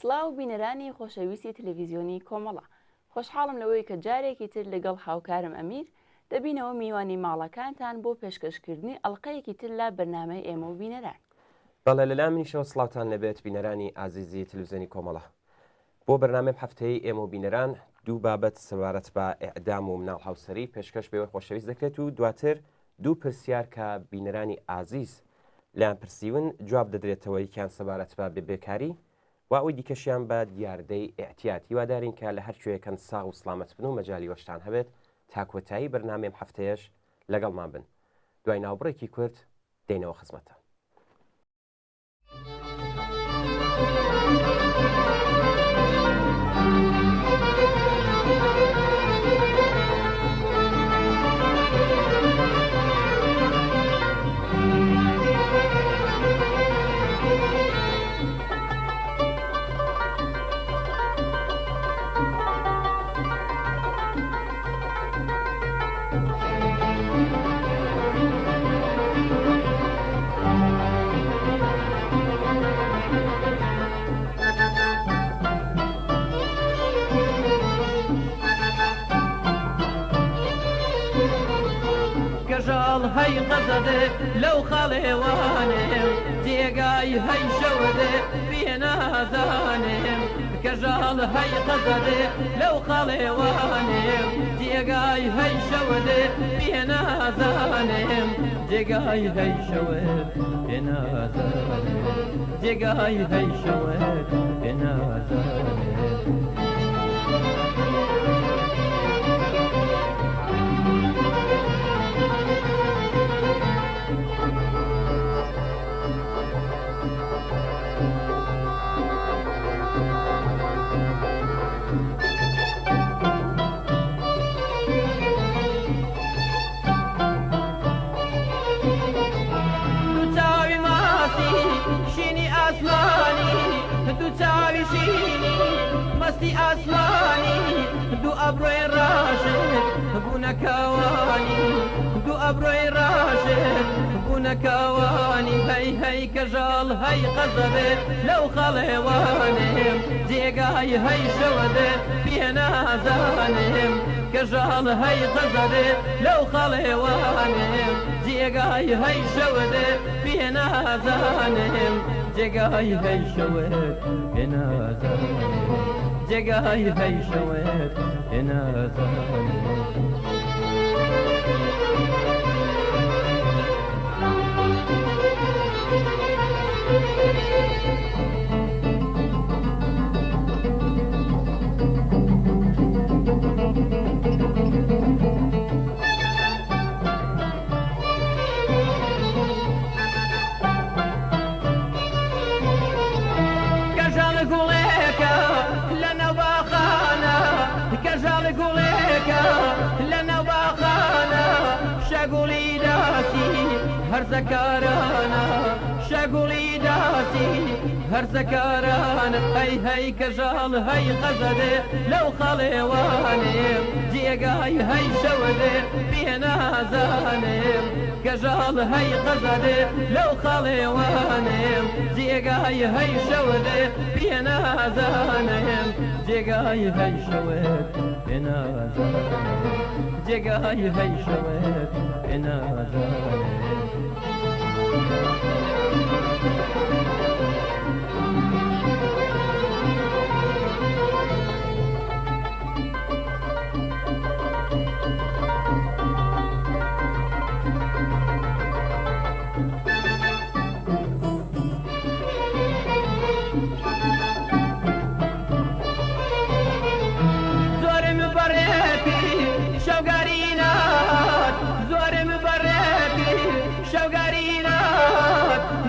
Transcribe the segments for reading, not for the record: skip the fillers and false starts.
سڵاو بینەرانی خۆشەویستی تەلەڤیزیۆنی کۆمەڵە، خۆشحاڵم لەوەی کە جارێکی تر لەگەڵ هاوکارم ئەمیر دەبینەوە میوانی ماڵەکانتان بۆ پێشکەشکردنی ئەڵلقەیەکی تر لە بەرنامەی ئێمە و بینەران. بەڵێ لەلا منیشەوە سڵاوتان لەبێت بینەرانی ئازیزی تەلەڤیزیۆنی کۆمەڵە. بۆ بەرنامەی هەفتەیە ئێمە و بینەران دوو بابەت سەبارەت بە ئێعدام و مناڵ هاوسەری پێشکەش بێوە خۆشەویست دەکرێت و دواتر دوو پرسیار کە بینەرانی ئازیز لیان پرسیون جواب دەدرێتەوە، یەکیان سەبارەت بە بێکاری و ئەوی دیکەشیان بە دیاردەی ئێعتیاد. هیوادارین کە لە هەر کوێیەکەن ساغ و سڵامەت بن و مەجالی وەشتان هەبێت تا کۆتایی بەرنامەی هەفتەیەش لەگەڵمان بن. دوای ناوبڕێکی کورت دێنەوە خزمەتە. هەی قەزەدێ لەو خاڵێوانێ جێگای هەی شەودێ پێنازانێ کەژاڵ هەی قەزەدێ لەو خاڵێوانێ جێگای هەی شەودێ پێنازانێ جێگای هەی شەوێت پێنازانێ جێگای هەی شەوێت پێنازانێ مستی ئاسمانی دوو ئەبرۆی ڕاشێت بوونەکەوانی دوو ئەبرۆی ڕاشێت بوونەکەوانی هەی هەی کەژاڵ هەی قەزەبێت لەو خەڵێوانێم جێگای هەی شەوەدێت پێنازانێم کەژاڵ هەی قەزەبێت لەو خەڵێوانێم جێگای هەی شەوەدێت پێنازانێم جێگای هەی شەوێت پێنازانێم جێگای هەی شەوێت پێنازانێم شەگوڵی داسی هەرزەکارانە شەگوڵی داسی هەرزەکارانە هەی هەی کەژاڵ هەی قەزەدێ لەو خەڵێوانێم جێگای هەی شەوەدێ پێنازانێم کەژاڵ هەی قەزەدێ لەو خەڵێوانێم جێگای هەی شەوەدێ پێنازانێم جێگای هەی شەوێت پێنازانێم جێگای هەی شەوێت پێنازانێم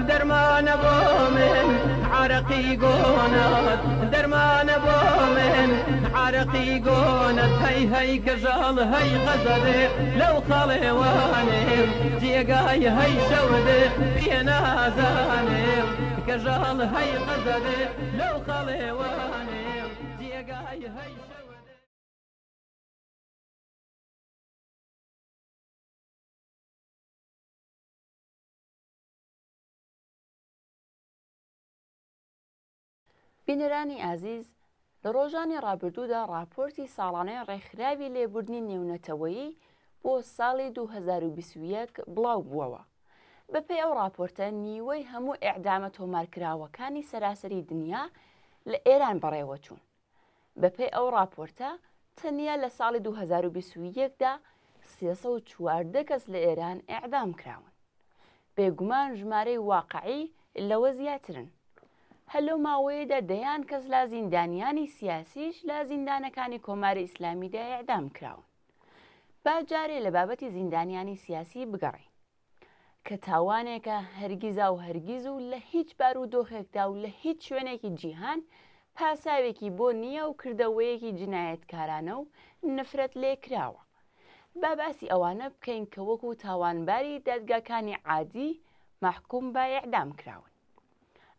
دەرمانە بۆ من عارەقی گۆنات دەرمانە بۆ من عارەقی گۆنات هەی هەی کەژاڵ هەی قەزەدێ لەو خەڵێوانێم جێگای هەی شەودێ پێنازانێم کەژاڵ هەی قەزەدێ لەو خەڵێوانێم جێگای هەی بینەرانی ئازیز لە ڕۆژانی ڕابردوودا راپۆرتی ساڵانەی ڕێکخراوی لێبوردنی نێونەتەوەیی بۆ ساڵی 2021 بڵاو بووەوە. بەپێی ئەو راپۆرتە نیوەی هەموو ئیعدامە تۆمارکراوەکانی سەراسەری دنیا لە ئێران بەڕێوە چوون. بەپێی ئەو راپۆرتە تەنیا لە ساڵی 2021دا 314 کەس لە ئێران ئیعدام کراون. بێگومان ژمارەی واقعی لەوە زیاترن. هەلو ماوەیەدا دەیان کەس لە زیندانیانی سیاسیش لە زیندانەکانی کۆماری ئیسلامیدا ئیعدام کراون. با جارێ لە بابەتی زیندانیانی سیاسی بگەڕین کە تاوانێکە هەرگیزا و هەرگیز و لە هیچ بارودۆخێکدا و لە هیچ شوێنێکی جیهان پاساوێکی بۆ نییە و کردەوەیەکی جنایەتکارانە و نفرەت لێکراوە. با باسی ئەوانە بکەین کە وەکو تاوانباری دادگاکانی عادی محکوم بە ئیعدام کراون.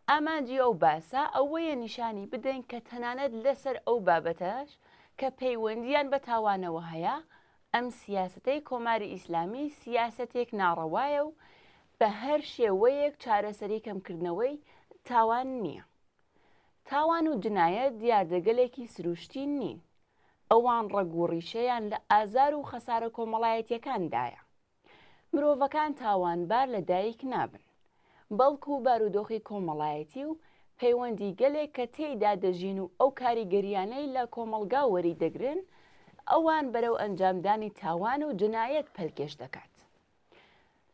ئامانجی ئەو باسە ئەوەیە نیشانی بدەین کە تەنانەت لەسەر ئەو بابەتەش کە پەیوەندیان بە تاوانەوە هەیە، ئەم سیاسەتەی کۆماری ئیسلامی سیاسەتێک ناڕەوایە و بە هەر شێوەیەک چارەسەری کەمکردنەوەی تاوان نییە. تاوان و جنایەت دیاردەگەلێکی سروشتی نین. ئەوان ڕەگوڕیشەیان لە ئازار و خەسارە کۆمەڵایەتیەکاندایە. مرۆڤەکان تاوانبار لە دایک نابن، بەڵکو و بارودۆخی کۆمەڵایەتی و پەیوەندی گەلێک کە تێیدا دەژین و ئەو کاریگەریانەی لە کۆمەلگا وەری دەگرن، ئەوان بەرەو ئەنجامدانی تاوان و جنایەت پەلکێش دەکات.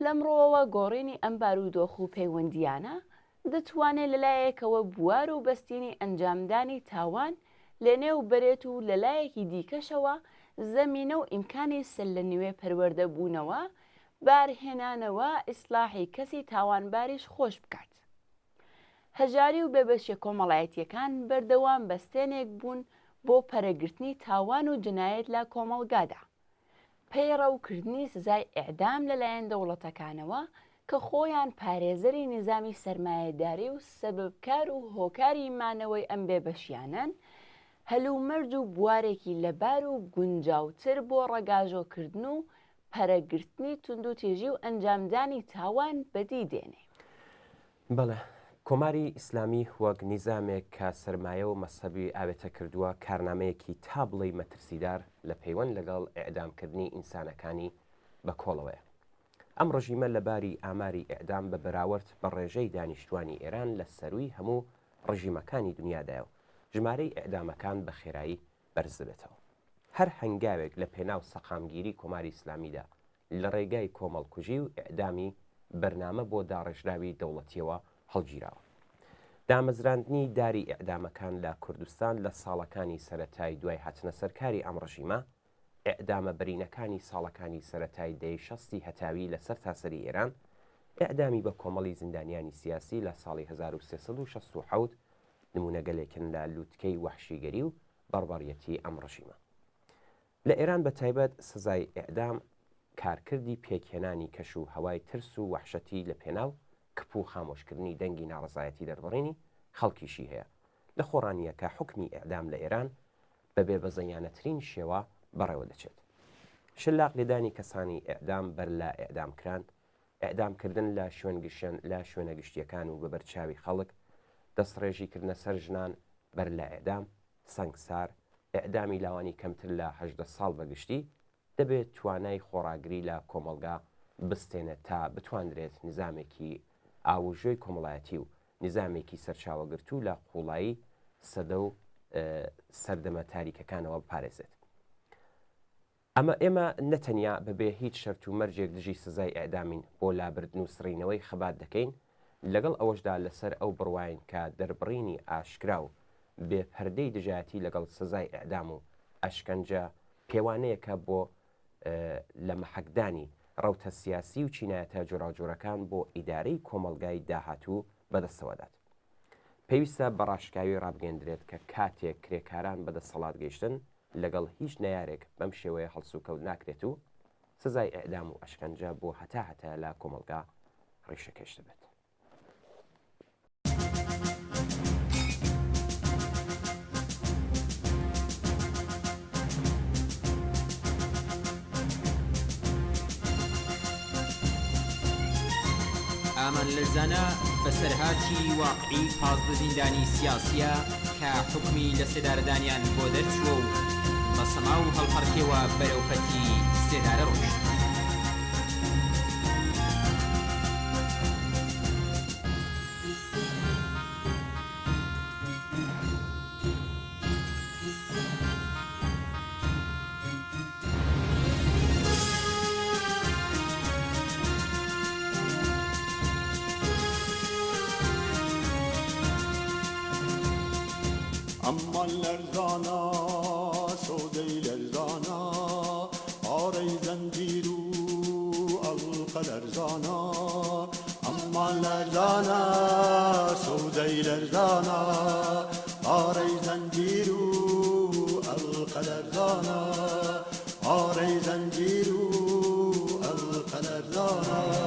لەمڕۆوە گۆڕینی ئەم بارودۆخ و پەیوەندیانە دەتوانێت لەلایەکەوە بوار و بەستینی ئەنجامدانی تاوان لە نێو بەرێت و لەلایەکی دیکەشەوە زەمینە و ئیمکانی سەر لە نوێ پەروەردەبوونەوە بارهێنانەوە ئیسلاحی کەسی تاوانباریش خۆش بکات. هەژاری و بێبەشیە کۆمەڵایەتیەکان بەردەوام بەستێنێک بوون بۆ پەرەگرتنی تاوان و جنایەت لە کۆمەڵگادا. پەیڕەوکردنی سزای ئیعدام لەلایەن دەوڵەتەکانەوە کە خۆیان پارێزەری نظامی سەرمایەداری و سەبەبکار و هۆکاری مانەوەی ئەم بێبەشیانن، هەلومەرج و بوارێکی لەبار و گونجاوتر بۆ ڕەگاژۆکردن و پەرەگرتنی تونند و تێژی و ئەنجامدانی تاوان بەدی دێنێ. بەڵێ، کۆماری ئیسلامی وەک نیزامێک کە سەرمایە و مەسەبی ئاوێتە کردووە کارنامەیەکی تا بڵێ مەترسیدار لە پەیوەند لەگەڵ ئیعدامکردنی ئینسانەکانی بە کۆڵەوەیە. ئەم ڕژیمە لەباری ئاماری ئیعدام بە بەراورد بە ڕێژەی دانیشتوانی ئێران لە سەروی هەموو ڕژیمەکانی دنیادایە و ژمارەی ئیعدامەکان بە خێرایی بەرز دەبێتەوە. هەر هەنگاوێک لە پێناو سەقامگیری کۆماری ئیسلامیدا لە ڕێگای کۆمەڵکوژی و ئیعدامی بەرنامە بۆ داڕێژراوی دەوڵەتیەوە هەڵگیراوە. دامەزراندنی داری ئیعدامەکان لە کوردستان لە ساڵەکانی سەرەتای دوای هاتنە سەرکاری ئەم ڕژیمە، ئیعدامە بەرینەکانی ساڵەکانی سەرەتای دەی شەستی هەتاوی لەسەر تاسەری ئێران، ئیعدامی بە کۆمەڵی زیندانیانی سیاسی لە ساڵی 1367 نمونەگەلێکن لە لووتکەی وەحشیگەری و بەڕبەڕیەتی ئەم ڕژیمە. لە ئێران بە تایبەت سزای ئیعدام کارکردی پێکهێنانی کەش و هەوای ترس و وەحشەتی لە پێناو کپ و خامۆشکردنی دەنگی ناڕزایەتی دەربڕینی خەڵکیشی هەیە. لە خۆڕانیە کە حکمی ئیعدام لە ئێران بەبێ بەزەیانەترین شێوە بەڕێوە دەچێت. شلاق لێدانی کەسانی ئیعدام بەر لە ئیعدامکران، ئیعدامکردن لە شوێنە گشتیەکان و بەبەرچاوی خەڵک، دەستڕێژیکردنە سەر ژنان بەر لە ئیعدام، سەنگسار، ئیعدامی لاوانی کەمتر لە 18 ساڵ بەگشتی دەبێت توانای خۆڕاگری لە کۆمەلگا بستێنێت تا بتواندرێت نظامێکی ئاوژۆی کۆمەڵایەتی و نظامێکی سەرچاوەگرت و لە قوڵایی سەدە و سەردەمە تاریکەکانەوە بپارێزێت. ئەمە ئێمە نەتەنیا بەبێ هیچ شەرت و مەرجێک دژی سزای ئیعدامین بۆ لابردن و سڕینەوەی خەبات دەکەین، لەگەڵ ئەوەشدا لەسەر ئەو بڕواین کە دەربڕینی ئاشکرا و بێ پەردەی دژایەتی لەگەڵ سزای ئیعدام و ئەشکەنجە پێوانەیەکە بۆ لە مەحەکدانی ڕەوتە سیاسی و چینایەتە جۆراوجۆرەکان بۆ ئیدارەی کۆمەلگای داهاتوو بەدەستەوەدات. پێویستە بەڕاشکاوی ڕابگەندرێت کە کاتێک کرێکاران بەدەسەڵات گەیشتن لەگەڵ هیچ نەیارێک بەم شێوەیە هەڵسوکەوت ناکرێت و سزای ئیعدام و ئەشکەنجە بۆ هەتا لە کۆمەلگا ڕیشەکەش دەبێت. ئەمن لە زەنە بەسەرهاتی واقعی پازدە زیندانی سیاسیە کە حکمی لە سێدارەدانیان بۆ دەرچووە و بە سەما و هەڵپەڕکێوە بەرەوپەتی سێدارە ڕۆیشت. اما لرزانا سودی لرزانا آری زنجیرو الق لرزانا اما لرزانا سودی لرزانا آری زنجیرو الق لرزانا آری زنجیرو الق لرزانا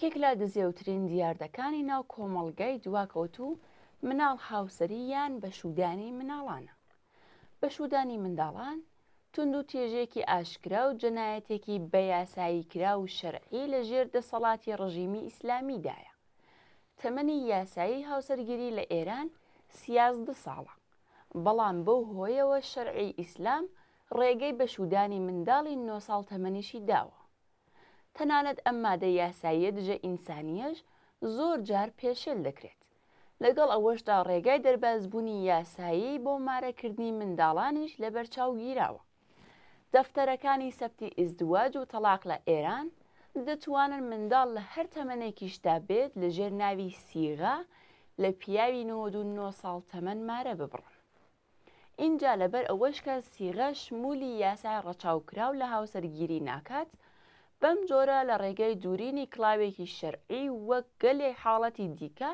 یەکێک لە دزێوترین دیاردەکانی ناو کۆمەڵگەی دواکەوت و مناڵ هاوسەریان بە شودانی مناڵانە. بە شودانی منداڵان تونند و تێژێکی ئاشکرا و جەنایەتێکی بە یاسایی کرا و شەرعی لە ژێر دەسەڵاتی ڕژیمی ئیسلامیدایە. تەمەنی یاسایی هاوسەرگیری لە ئێران 13 ساڵە، بەڵام بەو هۆیەوە شەرعی ئیسلام ڕێگەی بە شودانی منداڵی 9 ساڵ تەمەنیشی داوە. تەنانەت ئەم مادە یاساییە دژە ئینسانیەش زۆر جار پێشێل دەکرێت. لەگەڵ ئەوەشدا ڕێگای دەربازبوونی یاسایی بۆ مارەکردنی منداڵانیش لە بەرچاو گیراوە. دەفتەرەکانی سەبتی ئیزدواج و تەلاق لە ئێران دەتوانن منداڵ لە هەر تەمەنێکیشدا بێت لە ژێر ناوی سیغا لە پیاوی 99 ساڵ تەمەن مارە ببڕن. اینجا لەبەر ئەوەش کە سیغا شمولی یاسای ڕەچاوکراو لە هاوسەرگیری ناکات، بەم جۆرە لە ڕێگەی دوورینی کڵاوێکی شەرعی وەک گەلێ حاڵەتی دیکە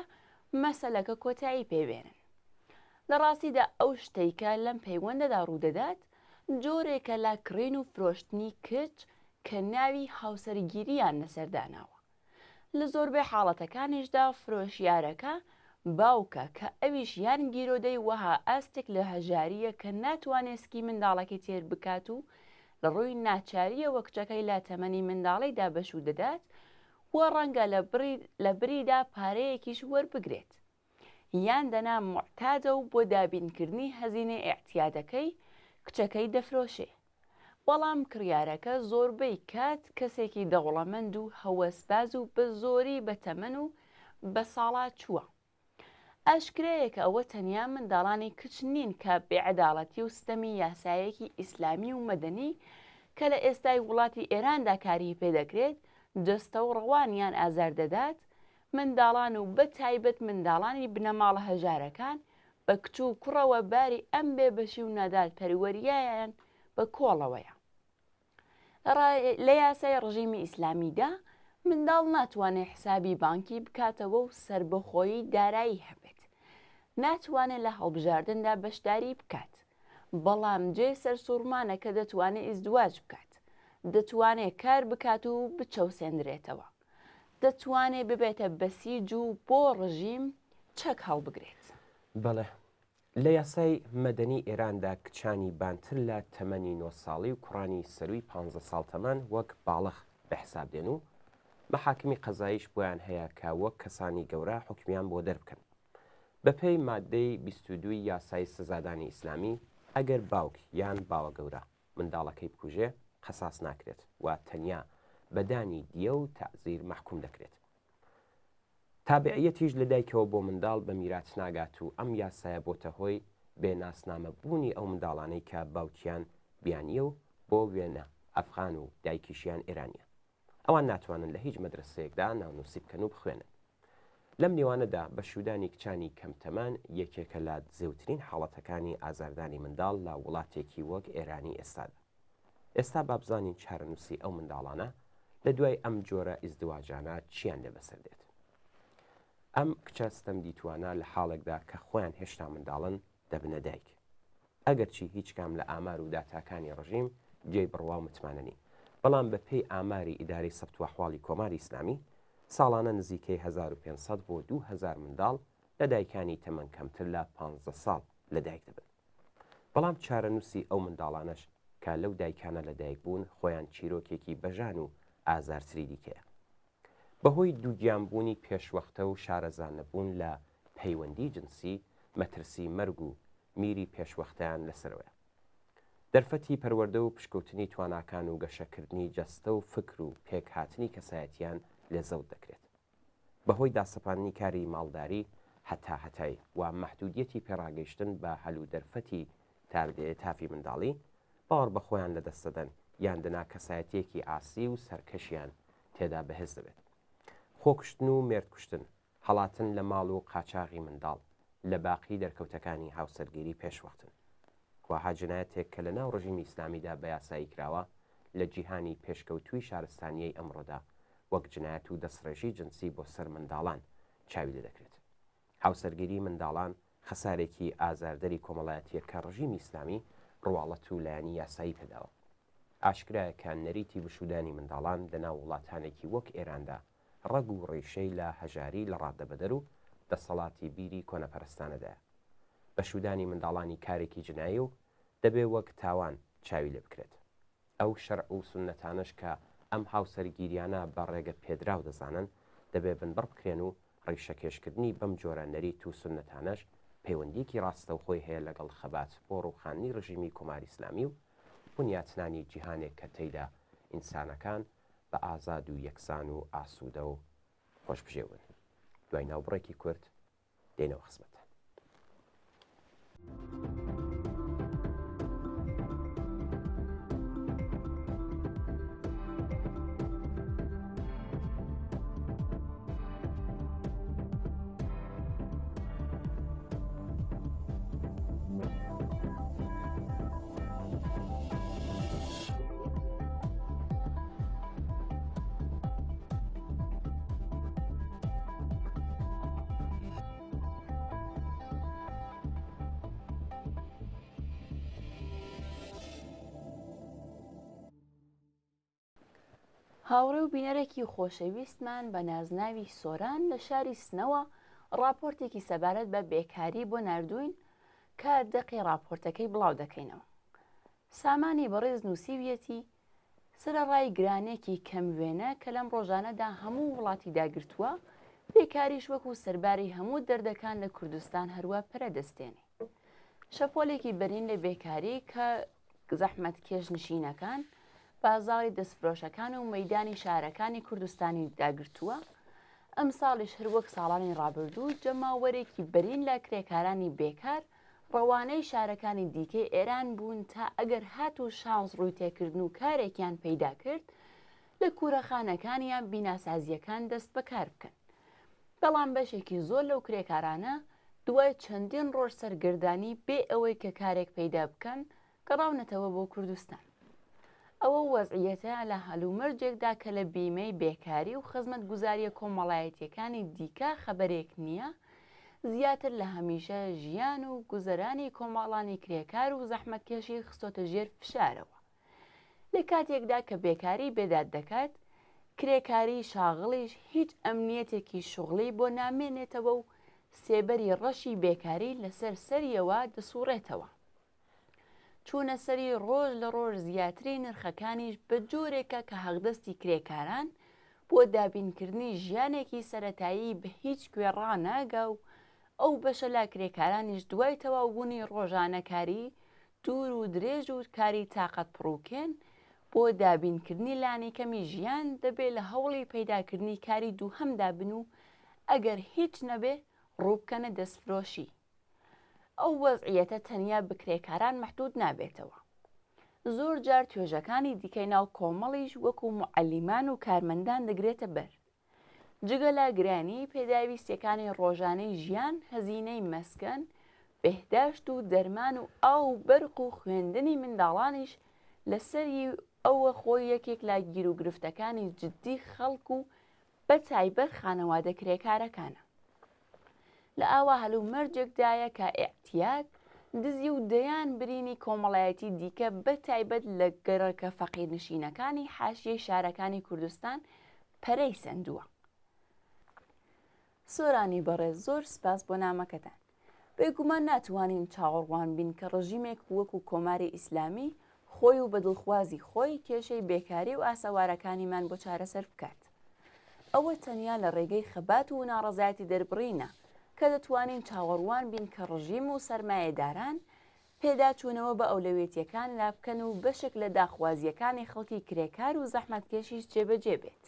مەسەلەکە کۆتایی پێبێنن. لە ڕاستیدا ئەو شتەیکە لەم پەیوەندەدا ڕوودەدات جۆرێکە لە کڕین و فرۆشتنی کچ کە ناوی هاوسەرگیریان لەسەرداناوە. لە زۆربەی حاڵەتەکانیشدا فرۆشیارەکە باوکە کە ئەویش یان گیرۆدەی وەها ئاستێک لە هەژاریە کە ناتوانێسکی منداڵەکەی تێر بکات و لە ڕووی ناچاریەوە کچەکەی لا تەمەنی منداڵیدا بەشوو دەدات و ڕەنگە لە بریدا پارەیەکیش وەربگرێت، یان دەنا معتادە و بۆ دابینکردنی هەزینەی ئێعتیادەکەی کچەکەی دەفرۆشێ. بەڵام کڕیارەکە زۆربەی کات کەسێکی دەوڵەمەند و هەوەسباز و بە زۆری بە تەمەن و بە ساڵات چووە. ئاشکرەیەکە ئەوە تەنیا منداڵانی کچ نین کە بێعەداڵەتی و ستەمی یاسایەکی ئیسلامی و مەدەنی کە لە ئێستای وڵاتی ئێراندا کاری پێدەکرێت جەستە و ڕەوانیان ئازار دەدات، منداڵان و بە تایبەت منداڵانی بنەماڵە هەژارەکان بە کچ و کوڕەوە باری ئەم بێبەشی و نادات پەروەریایان بە کۆڵەوەیە. لە یاسای ڕژیمی ئیسلامیدا منداڵ ناتوانێت حسابی بانکی بکاتەوە و سربەخۆیی دارایی هەبێت، ناتوانێت لە هەڵبژاردندا بەشداری بکات، بەڵام جێ سەرسوورمانە کە دەتوانێت ئیزدواج بکات، دەتوانێت کار بکات و بچەوسێنرێتەوە، دەتوانێت ببێتە بەسیج و بۆ ڕژیم چەک هەڵبگرێت. بەڵێ، لە یاسای مەدەنی ئێراندا کچانی بانتر لە تەمەنی 9 ساڵی و کوڕانی سەروی 15 ساڵ تەمەن وەک باڵغ بەحساب دێن و مەحاکمی قەزاییش بۆیان هەیە کە وەک کەسانی گەورە حکمیان بۆ دەربکەن. بەپێی مادەی 22 یاسای سزادانی ئیسلامی ئەگەر باوک یان باوە گەورە منداڵەکەی بکوژێ قەساس ناکرێت و تەنیا بەدانی دیە و تەعزیر مەحکوم دەکرێت. تابعیەتیش لە دایکەوە بۆ منداڵ بە میراث ناگات و ئەم یاسایە بۆتە هۆی بێناسنامە بوونی ئەو منداڵانەی کە باوکیان بیانیە و بۆ وێنە ئەفغان و دایکیشیان ئێرانیە. ئەوان ناتوانن لە هیچ مەدرسەیەکدا ناونووسی بکەن و بخوێنن. لەم نێوانەدا بە شودانی کچانی کەمتەمان یەکێکە لە زێوترین حاڵەتەکانی ئازاردانی منداڵ لە وڵاتێکی وەک ئێرانی ئێستادا. ئێستا بابزانین چارەنووسی ئەو منداڵانە لە دوای ئەم جۆرە ئیزدواجانە چیان لێبەسەر دێت. ئەم کچە ستەم دیتوانە لە حاڵێکدا کە خۆیان هێشتا منداڵن دەبنە دایک، ئەگەرچی هیچ کام لە ئامار و داتاکانی ڕژیم جێی بڕوا و متمانەنی، بەڵام بە پێی ئاماری ئیداری سەبت و ئەحواڵی کۆماری ئیسلامی ساڵانە نزیکەی 1500 بۆ 2000 منداڵ لە دایکانی تەمەن کەمتر لە 15 ساڵ لە دایک دەبن. بەڵام چارەنووسی ئەو منداڵانەش کە لەو دایکانە لە دایک بوون خۆیان چیرۆکێکی بەژان و ئازارتری دیکەیە. بەهۆی دووگیانبوونی پێشوەختە و شارەزان نەبوون لە پەیوەندی جنسی، مەترسی مەرگ و میری پێشوەختیان لەسەرەوەیە. دەرفەتی پەروەردە و پشکەوتنی تواناکان و گەشەکردنی جەستە و فکر و پێکهاتنی کەسایەتیان لێزەوت دەکرێت. بەهۆی داسەپاندنی کاری ماڵداری هەتای و مەحدودیەتی پێڕاگەیشتن بە هەلوو دەرفەتی تافی منداڵی باوەڕ بە خۆیان لەدەستدەن یان دنا کەسایەتێکی ئاسی و سەرکەشیان تێدا بەهێز دەبێت. خۆکشتن و مێردکوشتن، هەڵاتن لە ماڵ و قاچاغی منداڵ لە باقی دەرکەوتەکانی هاوسەرگیری پێشوەختن. کواها جنایەتێک کە لە ناو ڕژیمی ئیسلامیدا بە یاسایی کراوە لە جیهانی پێشکەوتووی شارستانیەی ئەمڕۆدا وەک جنایەت و دەستڕێژی جنسی بۆ سەر منداڵان چاوی لێ دەکرێت. هاوسەرگیری منداڵان خەسارێکی ئازاردەری کۆمەڵایەتیە کە ڕژیمی ئیسلامی ڕواڵەت و لایەنی یاسایی پێداوە. ئاشکرایە کە نەریتی بشودانی منداڵان لە ناو وڵاتانێکی وەک ئێراندا ڕەگ و ڕێشەی لە هەژاری لە ڕادەبەدەر و دەسەڵاتی بیری کۆنەپەرستانەدایە. بەشودانی منداڵانی کارێکی جنایی و دەبێ وەک تاوان چاوی لێ بکرێت. ئەو شەرع و سونەتانش کە ئەم هاوسەرگیریانە بە ڕێگە پێدراو دەزانن دەبێ بنبڕ بکرێن و ڕیشەکێشکردنی بەم جۆرە نەریت و سونەتانەش پەیوەندیکی ڕاستە و خۆی هەیە لەگەڵ خەبات بۆ ڕووخانی ڕژیمی کۆماری ئیسلامی و بنیاتنانی جیهانێک کە تێیدا ئینسانەکان بە ئازاد و یەکسان و ئاسوودە و خۆشبژێون. دوای ناوبڕێکی کورت دێنەوە خزمەتە. هاوڕێ و بینەرێکی خۆشەویستمان بە نازناوی سۆران لە شاری سنەوە راپۆرتێکی سەبارەت بە بێکاری بۆ نردوین کە دەقی راپۆرتەکەی بڵاو دەکەینەوە. سامانی بەڕێز نووسیویەتی سرەڕای گرانێکی کەم وێنە کە لەم ڕۆژانەدا هەموو وڵاتی داگرتووە، بێکاریش وەکو سەرباری هەموو دەردەکان لە کوردستان هەروە پەرەدەستێنێ. شەپۆلێکی بەرین لە بێکاری کە زەحمەت کێش نشینەکان، بازاڕی دەستفرۆشەکان و مەیدانی شارەکانی کوردستانی داگرتووە. ئەم ساڵیش هەروەک ساڵانی ڕابردوو جەماوەرێکی بەرین لە کرێکارانی بێکار ڕەوانەی شارەکانی دیکەی ئێران بوون تا ئەگەر هات و شانس ڕووی تێکردن و کارێکیان پەیدا کرد لە کوورەخانەکانیان بیناسازیەکان دەست بەکار بکەن. بەڵام بەشێکی زۆر لەو کرێکارانە دوای چەندین ڕۆژ سەرگردانی بێ ئەوەی کە کارێک پەیدا بکەن گەڕاونەتەوە بۆ کوردستان. ئەوە وەزعیەتە لە هەلومەرجێکدا کە لە بیمەی بێکاری و خزمەت گوزاریە کۆمەڵایەتیەکانی دیکە خەبەرێک نییە، زیاتر لە هەمیشە ژیان و گوزەرانی کۆمەڵانی کرێکار و زەحمەتکێشی خستۆتە ژێر فشارەوە. لە کاتێکدا کە بێکاری بێداد دەکات، کرێکاری شاغڵیش هیچ ئەمنیەتێکی شوغڵی بۆ نامێنێتەوە و سێبەری ڕەشی بێکاری لەسەر سەریەوە دەسوڕێتەوە. چوونە سەری ڕۆژ لە ڕۆژ زیاتری نرخەکانیش بە جۆرێکە کە هەغدەستی کرێکاران بۆ دابینکردنی ژیانێکی سەرەتایی بە هیچ گوێڕا ناگا و ئەو بەشە لا کرێکارانیش دوای تەواوبوونی ڕۆژانەکاری دوور و درێژ و کاری تاقەت پڕووکێن بۆ دابینکردنی لانی کەمی ژیان دەبێت لە هەوڵی پەیداکردنی کاری دووهەمدا بن و ئەگەر هیچ نەبێ ڕووبکەنە دەستفرۆشی. ئەو وەزعیەتە تەنیا بکرێکاران مەحدود نابێتەوە. زۆر جار توێژەکانی دیکەی ناو کۆمەڵیش وەکو معەلیمان و کارمەندان دەگرێتە بەر. جگە لە گرانی پێداویستیەکانی ڕۆژانەی ژیان، هەزینەی مەسکەن، بەهداشت و دەرمان و ئاو بەرق و خوێندنی منداڵانیش لەسەری ئەوە خۆی یەکێک لە گیر و گرفتەکانی جددی خەڵک و بە تایبەت خانەوادە کرێکارەکانە. لە ئاوا هەلومەرجێکدایە کە ئێعتیاد، دزی و دەیان برینی کۆمەڵایەتی دیکە بە تایبەت لە گەڕەکە فەقیرنشینەکانی حاشیەی شارەکانی کوردستان پەرەی سەندووە. سۆرانی بەڕێز زۆر سپاس بۆ نامەکەتان. بێگومان ناتوانین چاوەڕوان بین کە ڕژیمێک وەکو کۆماری ئیسلامی خۆی و بەدڵخوازی خۆی کێشەی بێکاری و ئاسەوارەکانیمان بۆ چارەسەر بکات. ئەوە تەنیا لە ڕێگەی خەبات و ناڕەزایەتی دەربڕینە کە دەتوانین چاوەڕوان بین کە ڕژیم و سەرمایەداران پێداچوونەوە بە ئەولەوێتیەکان لا بکەن و بەشێک لە داخوازیەکانی خەڵکی کرێکار و زەحمەتکێشیش جێبەجێ بێت.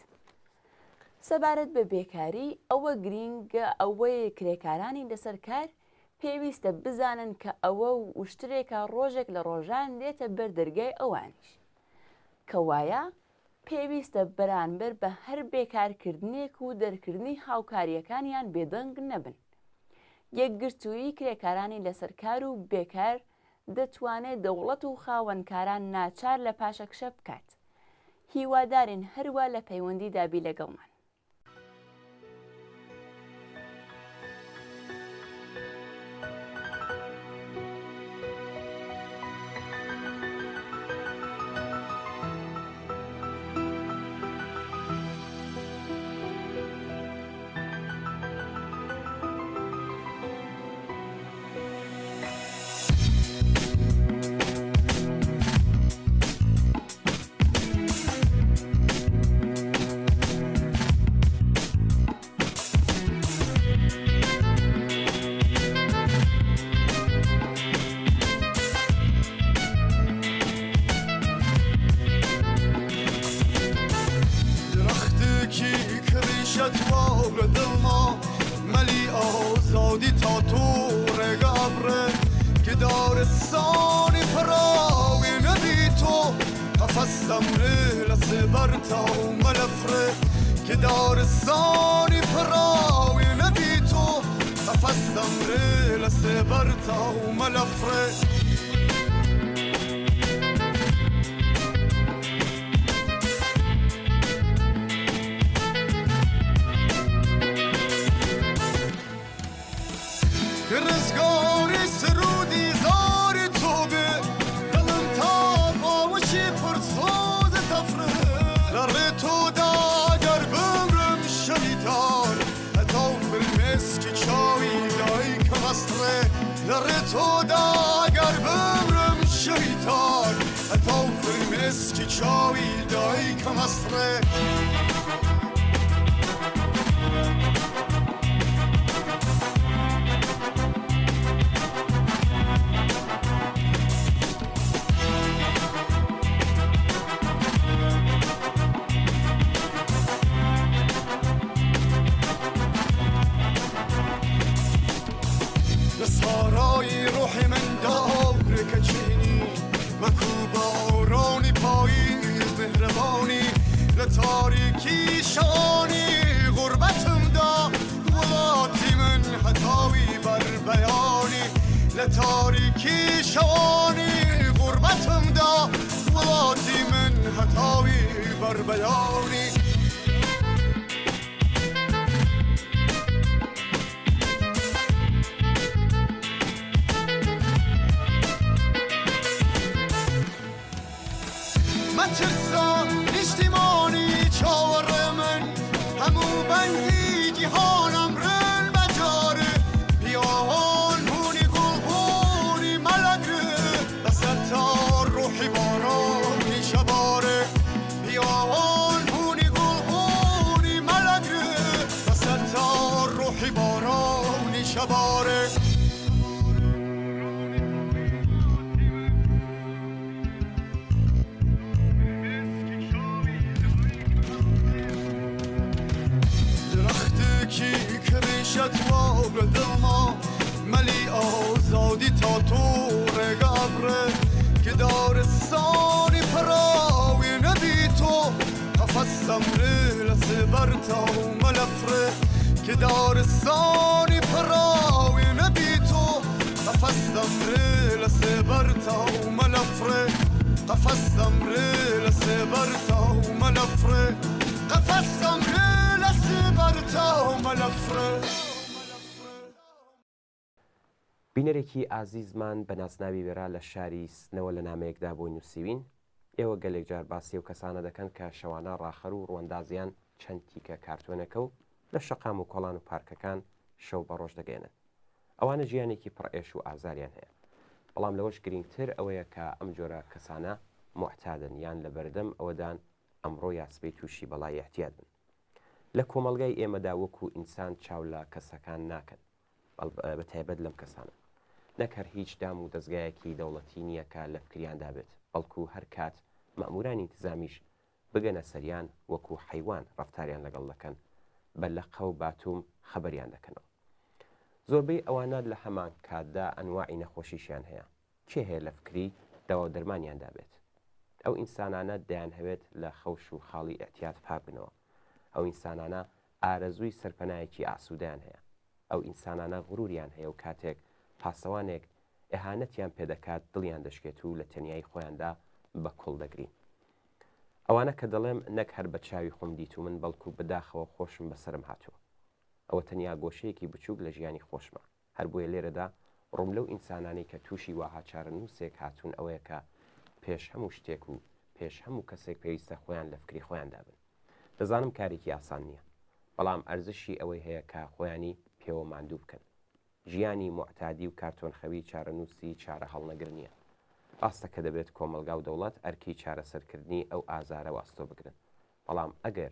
سەبارەت بە بێکاری ئەوە گرینگە ئەوەیە کرێکارانی لەسەر کار پێویستە بزانن کە ئەوە وشترێکە ڕۆژێک لە ڕۆژان دێتە بەر دەرگای ئەوانیش. کە وایە پێویستە بەرامبەر بە هەر بێکارکردنێک و دەرکردنی هاوکاریەکانیان بێدەنگ نەبن. یەکگرتووی کرێکارانی لەسەر کار و بێکار دەتوانێت دەوڵەت و خاوەنکاران ناچار لە پاشەکشە بکات. هیوادارین هەروە لە پەیوەندی دابی لەگەڵمان. الثاني براوي نبيتو قفص أمري لصبرتا وملفري كدار الثاني براوي نبيتو قفص أمري لصبرتا وملفري رزقاري سرودي زاري توبي قلم تابا وشي فرصوز تفره لريتو دا قربم رم شليتار هتاو في المسك شاوي دايك مصري لريتو دا قربم رم شليتار هتاو في المسك شاوي دايك مصري لسارای روحی من دور کچینی مکوبا رانی پاییز مهربانی لتاریکی شانی غربتم دا ولاتی من حتاوی بر بیانی لتاریکی شانی غربتم دا ولاتی من حتاوی بر بیانی مترسا اجتماعی چاور من همو بندی جهانم رن بجاره بیاهان هونی گل هونی ملگره بسرتا روحی بارانی شباره بیاهان هونی گل هونی ملگره بسرتا روحی بارانی شباره شتوا بدما ملي آزادی تا تو قبره که دار ثانی پراوی نبی تو قفص امری لسبرتا و ملفره که دار ثانی پراوی نبی تو قفص امری لسبرتا و ملفره قفص امری لسبرتا و ملفره قفص امری لسبرتا و ملفره بینەرێکی ئازیزمان بە ناسناوی وێرا لە شاری سنەوە لە نامەیەکدا بۆی نووسیوین ئێوە گەلێک جار باسی و کەسانە دەکەن کە شەوانە ڕاخەر و ڕوەندازیان چەند تیکە کارتۆنەکە و لە شەقام و کۆڵان و پارکەکان شەو بە ڕۆژ دەگەێنن ئەوانە ژیانێکی پڕئێش و ئازاریان هەیە بەڵام لەوەش گرنگتر ئەوەیە کە ئەم جۆرە کەسانە موحتادن یان لە بەردەم ئەوەدان ئەمڕۆ یاسبەی تووشی بەڵای احتیات بن لە کۆمەلگای ئێمەدا وەکو ئینسان چاو لە کەسەکان ناکەن بە تایبەت لەم کەسانە نەک هەر هیچ دام و دەستگایەکی دەوڵەتی نییە کە لە فکریاندا بێت بەڵکو هەر کات مەمورانی انتزامیش بگەنە سەریان وەکو حەیوان ڕەفتاریان لەگەڵ دەکەن بە لە قەو باتوم خەبەریان دەکەنەوە زۆربەی ئەوانە لە هەمان کاتدا ئەنواعی نەخۆشیشیان هەیە چێ هەیە لە فکری داوا و دەرمانیاندا بێت ئەو ئینسانانە دەیان هەوێت لە خەوش و خاڵی احتیات پابنەوە ئەو ئینسانانە ئارەزووی سەرپەنایەکی ئاسوودیان هەیە ئەو ئینسانانە غروریان هەیە و کاتێک پاسەوانێک ئەهانەتیان پێدەکات دڵیان دەشکێت و لە تەنیایی خۆیاندا بە کوڵ دەگرین ئەوانە کە دەڵێم نەک هەر بە چاوی خۆم دیت و من بەڵکو بەداخەوە خۆشم بەسرم هاتووە ئەوە تەنیا گۆشەیەکی بچووک لە ژیانی خۆشمە هەر بۆیە لێرەدا ڕوم لەو ئینسانانی کە تووشی واهاچارە نووسێک هاتوون ئەوەیە کە پێش هەموو شتێک و پێش هەموو کەسێک پێویستە خۆیان لە فکری خۆیاندا بن دەزانم کارێکی ئاسان نییە بەڵام ئەرزشی ئەوەی هەیە کە خۆیانی پێوە ماندوو بکەن ژیانی معتادی و کارتۆنخەوی چارەنووسی چارە هەڵنەگر نییە ڕاستە کە دەبێت کۆمەلگا و دەوڵەت ئەرکی چارەسەرکردنی ئەو ئازارە واستۆ بگرن بەڵام ئەگەر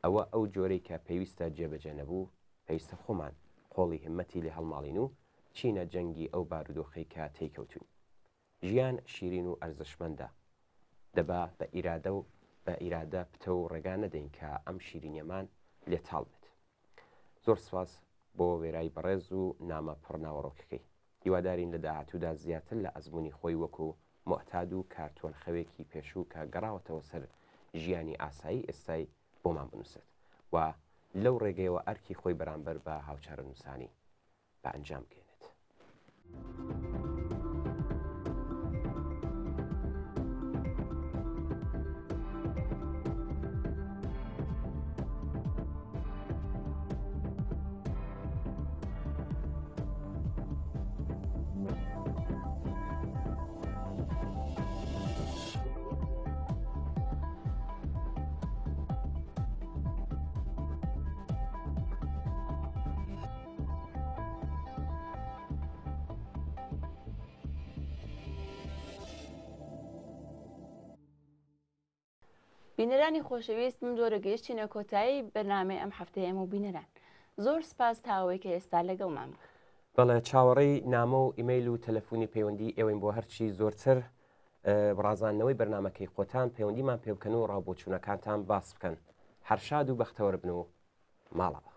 ئەوە ئەو جۆرەی کە پێویستە جێبەجێ نەبوو پێویستە خۆمان قۆڵی همەتی لێ هەڵماڵین و چینە جەنگی ئەو بارودۆخەی کە تێیکەوتوین ژیان شیرین و ئەرزشمەندە دەبا بە ئیرادە و بە ئیرادە پتە و ڕێگا نەدەین کە ئەم شیرینیەمان لێتاڵ بێت زۆر سواس بۆ وێرای بەڕێز و نامە پڕناوەڕۆکەکەی هیوادارین لە داهاتوودا زیاتر لە ئەزمموی خۆی وەکو مۆحتاد و کارتۆن خەوێکی پێشوو کە گەڕاوەتەوە سەر ژیانی ئاسایی ئێستای بۆمان بنووسێت و لەو ڕێگەیەوە ئەرکی خۆی بەرامبەر بە هاوچارە نووسانی بە ئەنجام بگەێنێت. بینەرانی خۆشەویست من جۆرە گەیشتینە کۆتایی بەرنامەی ئەم هەفتەیە ئێمە و بینەران زۆر سپاس تاوەی کە ئێستا لەگەڵمان بوو. بەڵێ چاوەڕێی نامە و ئیمەیل و تەلەفۆنی پەیوەندی ئێوەین بۆ هەرچی زۆرتر ڕازاندنەوەی بەرنمەکەی خۆتان پەیوەندیمان پێ بکەن و ڕابۆچوونەکانتان باس بکەن. هەر شاد و بەختەوەر بن و ماڵەوە.